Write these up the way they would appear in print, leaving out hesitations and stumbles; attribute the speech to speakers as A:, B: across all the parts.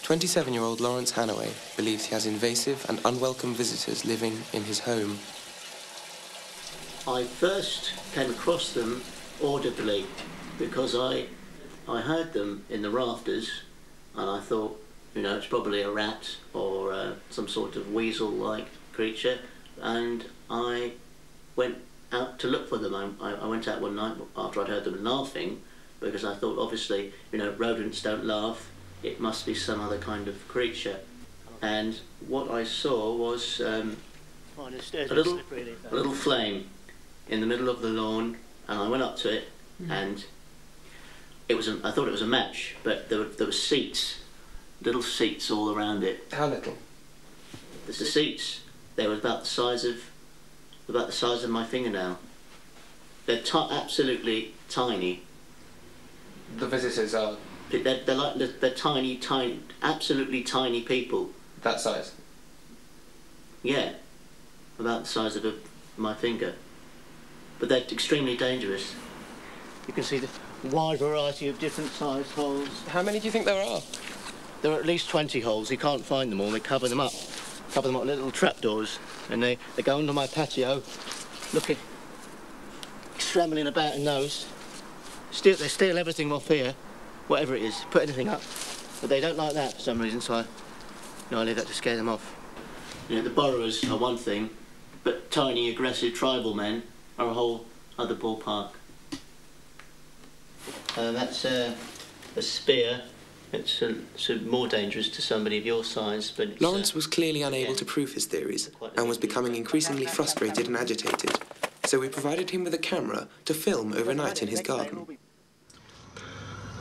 A: 27-year-old Lawrence Hannaway believes he has invasive and unwelcome visitors living in his home.
B: I first came across them audibly because I heard them in the rafters, and I thought, you know, it's probably a rat or some sort of weasel-like creature, and I went out to look for them. I went out one night after I'd heard them laughing, because I thought, obviously, you know, rodents don't laugh, it must be some other kind of creature. And what I saw was a little flame in the middle of the lawn, and I went up to it, and it was I thought it was a match, but there were seats, little seats all around it.
A: How little?
B: The seats, they were about the size of my fingernail. They're absolutely tiny.
A: The visitors are?
B: They're tiny, absolutely tiny people.
A: That size?
B: Yeah, about the size of my finger. But they're extremely dangerous. You can see the wide variety of different sized holes.
A: How many do you think there are?
B: There are at least 20 holes. You can't find them all. They cover them up little trapdoors, and they go under my patio, looking, scrambling about in those. They steal everything off here, whatever it is, put anything up. But they don't like that for some reason, so I leave that to scare them off. You know, the borrowers are one thing, but tiny, aggressive tribal men are a whole other ballpark. That's a spear. It's more dangerous to somebody of your size, but
A: Lawrence was clearly unable to prove his theories and was becoming increasingly frustrated and agitated, so we provided him with a camera to film overnight in his garden.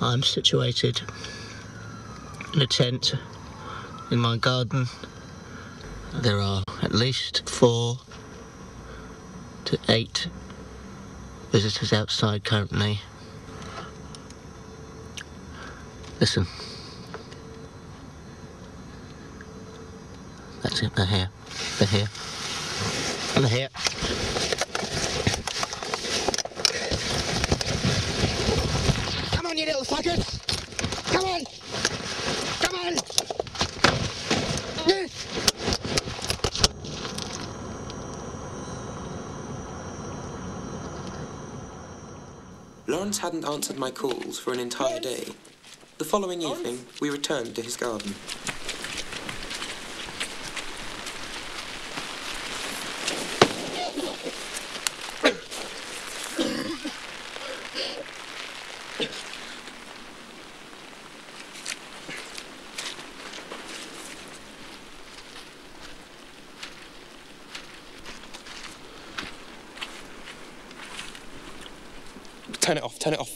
B: I'm situated in a tent in my garden. There are at least 4 to 8 visitors outside currently. Listen. That's it, they're here. They're here. And they're here. Come on, you little fuckers! Come on! Come on!
A: Lawrence hadn't answered my calls for an entire day. The following evening, we returned to his garden. Turn it off, turn it off.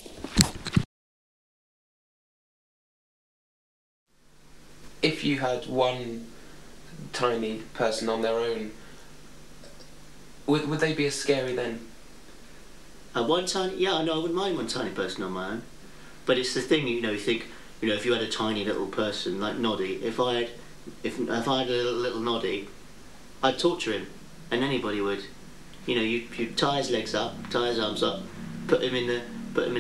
A: If you had one tiny person on their own, would they be as scary then?
B: One tiny, yeah, I know, I wouldn't mind one tiny person on my own. But it's the thing, you know, you think, you know, if you had a tiny little person like Noddy, if I had a little Noddy, I'd torture him, and anybody would. You know, you tie his legs up, tie his arms up, put him in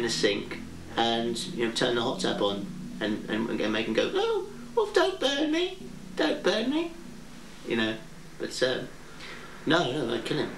B: the sink, and you know, turn the hot tap on, and make him go, oh, well, don't burn me, you know. But no, I'd kill him.